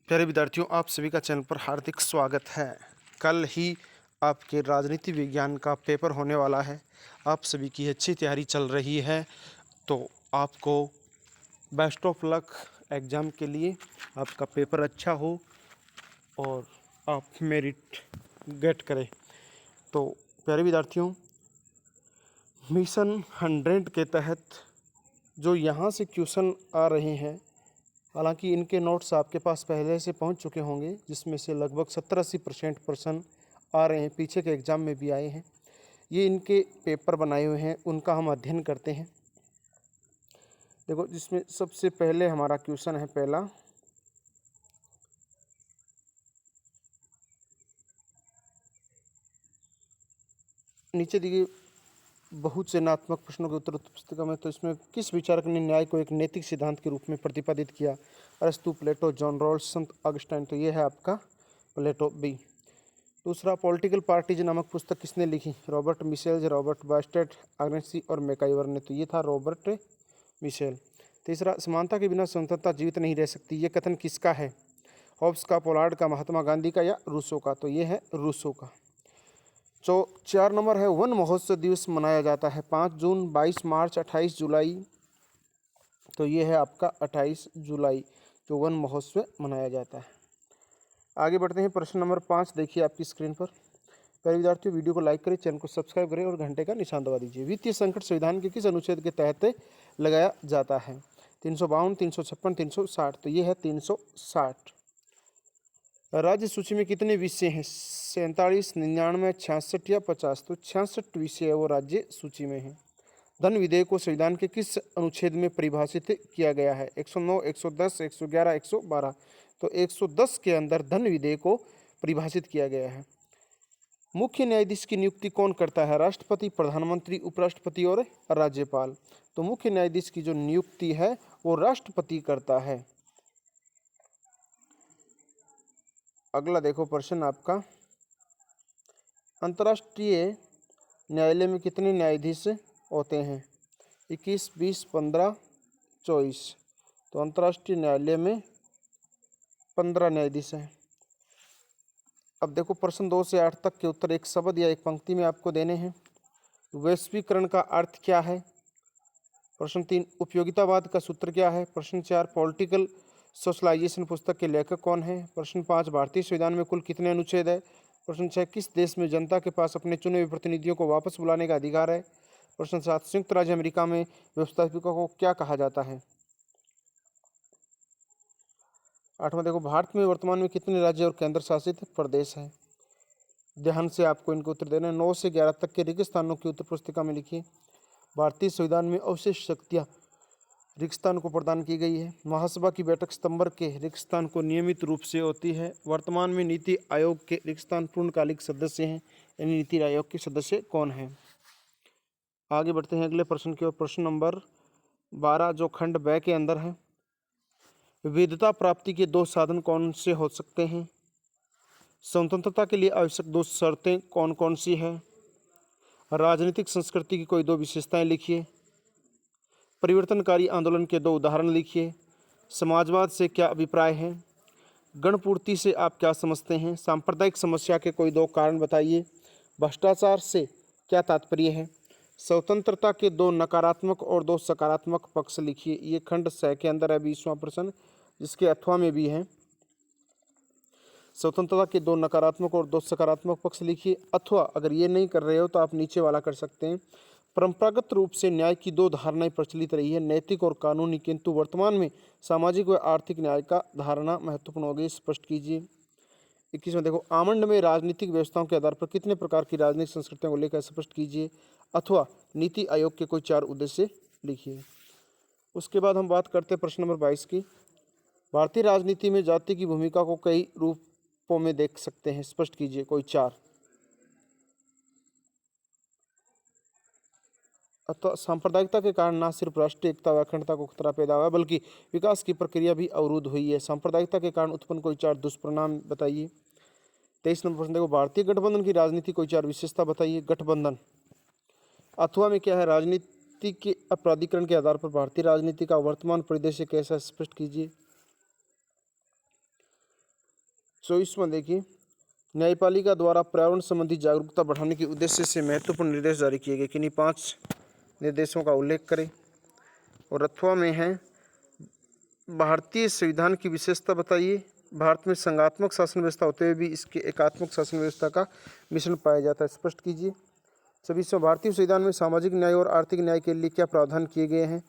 प्यारे विद्यार्थियों, आप सभी का चैनल पर हार्दिक स्वागत है। कल ही आपके राजनीति विज्ञान का पेपर होने वाला है। आप सभी की अच्छी तैयारी चल रही है, तो आपको बेस्ट ऑफ लक एग्ज़ाम के लिए। आपका पेपर अच्छा हो और आप मेरिट गेट करें। तो प्यारे विद्यार्थियों, मिशन 100 के तहत जो यहाँ से क्वेश्चन आ रहे हैं, हालांकि इनके नोट्स आपके पास पहले से पहुंच चुके होंगे, जिसमें से लगभग 70-80% प्रश्न आ रहे हैं, पीछे के एग्ज़ाम में भी आए हैं। ये इनके पेपर बनाए हुए हैं, उनका हम अध्ययन करते हैं। देखो, जिसमें सबसे पहले हमारा क्वेश्चन है पहला, नीचे दिए बहुत चयनात्मक प्रश्नों के उत्तर पुस्तिका में, तो इसमें किस विचारक ने न्याय को एक नैतिक सिद्धांत के रूप में प्रतिपादित किया? अरस्तु, प्लेटो, जॉन रॉल्स, संत अगस्टाइन। तो ये है आपका प्लेटो बी। दूसरा, पॉलिटिकल पार्टीज नामक पुस्तक किसने लिखी? रॉबर्ट मिशेल, रॉबर्ट बास्टेट, आग्नेसी और मैकाइवर ने। तो ये था रॉबर्ट मिशेल। तीसरा, समानता के बिना स्वतंत्रता जीवित नहीं रह सकती, ये कथन किसका है? हॉब्स का, पोलार्ड का, महात्मा गांधी का या रूसो का? तो ये है रूसो का। 4 नंबर है, वन महोत्सव दिवस मनाया जाता है 5 जून, 22 मार्च, 28 जुलाई। तो ये है आपका 28 जुलाई जो वन महोत्सव मनाया जाता है। आगे बढ़ते हैं, प्रश्न नंबर 5 देखिए आपकी स्क्रीन पर। प्यारे विद्यार्थियों, वीडियो को लाइक करें, चैनल को सब्सक्राइब करें और घंटे का निशान दबा दीजिए। वित्तीय संकट संविधान के किस अनुच्छेद के तहत लगाया जाता है? 352, 356, 360। तो ये है 360। राज्य सूची में कितने विषय हैं? 47, 99, 66 या 50? तो 66 विषय है वो राज्य सूची में है। धन विधेयक को संविधान के किस अनुच्छेद में परिभाषित किया गया है? 109, 110, 111, 112। तो 110 के अंदर धन विधेयक को परिभाषित किया गया है। मुख्य न्यायाधीश की नियुक्ति कौन करता है? राष्ट्रपति, प्रधानमंत्री, उपराष्ट्रपति और राज्यपाल। तो मुख्य न्यायाधीश की जो नियुक्ति है वो राष्ट्रपति करता है। अगला देखो प्रश्न आपका, अंतर्राष्ट्रीय न्यायालय में कितने न्यायाधीश होते हैं? 21, 20, 15, 24। तो अंतर्राष्ट्रीय न्यायालय में 15 न्यायाधीश हैं। अब देखो, प्रश्न 2 से 8 तक के उत्तर एक शब्द या एक पंक्ति में आपको देने हैं। वैश्वीकरण का अर्थ क्या है? प्रश्न 3, उपयोगितावाद का सूत्र क्या है? प्रश्न 4, पॉलिटिकल सोशलाइजेशन पुस्तक के लेखक कौन है? प्रश्न 5, भारतीय संविधान में कुल कितने अनुच्छेद है? प्रश्न 6, किस देश में जनता के पास अपने चुने हुए प्रतिनिधियों को वापस बुलाने का अधिकार है? प्रश्न 7, संयुक्त राज्य अमेरिका में व्यवस्थापिका को क्या कहा जाता है? 8वां देखो, भारत में वर्तमान में कितने राज्य और केंद्र शासित प्रदेश हैं? ध्यान से आपको इनको उत्तर देना है। 9 से 11 तक के रिक्त स्थानों की उत्तर पुस्तिका में लिखिए। भारतीय संविधान में अवशेष शक्तियाँ रिक्त स्थान को प्रदान की गई है। महासभा की बैठक सितंबर के रिक्त स्थान को नियमित रूप से होती है। वर्तमान में नीति आयोग के रिक्त स्थान पूर्णकालिक सदस्य हैं। यानी नीति आयोग के सदस्य कौन हैं? आगे बढ़ते हैं अगले प्रश्न की ओर। प्रश्न नंबर 12 जो खंड ब के अंदर है, विविधता प्राप्ति के 2 साधन कौन से हो सकते हैं? स्वतंत्रता के लिए आवश्यक 2 शर्तें कौन कौन सी है? राजनीतिक संस्कृति की कोई 2 विशेषताएं लिखिए। परिवर्तनकारी आंदोलन के 2 उदाहरण लिखिए। समाजवाद से क्या अभिप्राय है? गणपूर्ति से आप क्या समझते हैं? सांप्रदायिक समस्या के कोई 2 कारण बताइए। भ्रष्टाचार से क्या तात्पर्य है? स्वतंत्रता के 2 नकारात्मक और 2 सकारात्मक पक्ष लिखिए। ये खंड स के अंदर है 20वां प्रश्न, जिसके अथवा में भी है। स्वतंत्रता के 2 नकारात्मक और 2 सकारात्मक पक्ष लिखिए। अथवा अगर ये नहीं कर रहे हो तो आप नीचे वाला कर सकते हैं। परंपरागत रूप से न्याय की 2 धारणाएं प्रचलित रही है, नैतिक और कानूनी, किंतु वर्तमान में सामाजिक व आर्थिक न्याय का धारणा महत्वपूर्ण हो गई, स्पष्ट कीजिए। 21 देखो, आमंड में राजनीतिक व्यवस्थाओं के आधार पर कितने प्रकार की राजनीतिक संस्कृतियों को लेकर स्पष्ट कीजिए। अथवा नीति आयोग के कोई 4 उद्देश्य लिखिए। उसके बाद हम बात करते हैं प्रश्न नंबर 22 की। भारतीय राजनीति में जाति की भूमिका को कई रूपों में देख सकते हैं, स्पष्ट कीजिए कोई 4। अतः सांप्रदायिकता के कारण न सिर्फ राष्ट्रीय एकता व अखंडता को खतरा पैदा हुआ, बल्कि विकास की प्रक्रिया भी अवरुद्ध हुई है। सांप्रदायिकता के कारण उत्पन्न कोई 4 दुष्परिणाम बताइए। 23 नंबर प्रश्न देखो, भारतीय गठबंधन की राजनीति कोई 4 विशेषता बताइए। गठबंधन अथवा में क्या है? राजनीति के अपराधीकरण के आधार पर भारतीय राजनीति का वर्तमान परिदृश्य कैसा, स्पष्ट कीजिए। 24वां देखिए, न्यायपालिका द्वारा पर्यावरण संबंधी जागरूकता बढ़ाने के उद्देश्य से महत्वपूर्ण निर्देश जारी किए गए। किन्हीं 5 निर्देशों का उल्लेख करें। और 8वां में है, भारतीय संविधान की विशेषता बताइए। भारत में संघात्मक शासन व्यवस्था होते हुए भी इसके एकात्मक शासन व्यवस्था का मिश्रण पाया जाता है, स्पष्ट कीजिए। 26वां, भारतीय संविधान में सामाजिक न्याय और आर्थिक न्याय के लिए क्या प्रावधान किए गए हैं।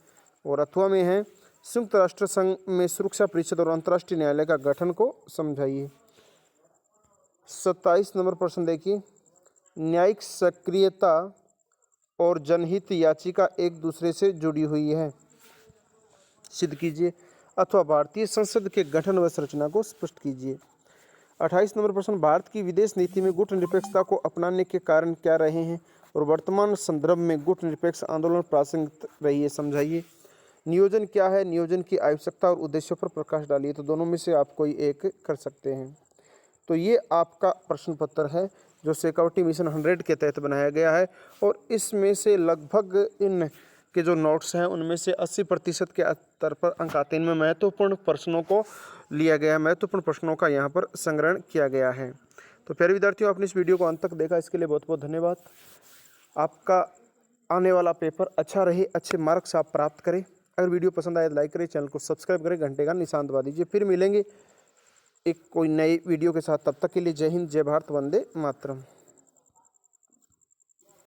और 8वां में है, संयुक्त राष्ट्र संघ में सुरक्षा परिषद और अंतर्राष्ट्रीय न्यायालय का गठन को समझाइए। 27 नंबर प्रश्न देखिए, न्यायिक सक्रियता और जनहित याचिका एक दूसरे से जुड़ी हुई है, सिद्ध कीजिए। अथवा भारतीय संसद के गठन व संरचना को स्पष्ट कीजिए। 28 नंबर प्रश्न, भारत की विदेश नीति में गुटनिरपेक्षता को अपनाने के कारण क्या रहे हैं और वर्तमान संदर्भ में गुटनिरपेक्ष आंदोलन प्रासंगिक रही है, समझाइए। नियोजन क्या है, नियोजन की आवश्यकता और उद्देश्यों पर प्रकाश डालिए। तो दोनों में से आप कोई एक कर सकते हैं। तो ये आपका प्रश्न पत्र है जो सिक्योरिटी मिशन 100 के तहत बनाया गया है और इसमें से लगभग इन के जो नोट्स हैं उनमें से 80% के स्तर पर अंक आते हैं। इनमें महत्वपूर्ण प्रश्नों को लिया गया है, महत्वपूर्ण प्रश्नों का यहाँ पर संग्रहण किया गया है। तो प्यारे विद्यार्थियों, आपने इस वीडियो को अंत तक देखा, इसके लिए बहुत बहुत धन्यवाद। आपका आने वाला पेपर अच्छा रहे, अच्छे मार्क्स आप प्राप्त करें। अगर वीडियो पसंद आए तो लाइक करें, चैनल को सब्सक्राइब करें, घंटे का निशान दबा दीजिए। फिर मिलेंगे एक कोई नई वीडियो के साथ, तब तक के लिए जय हिंद, जय भारत, वंदे मातरम।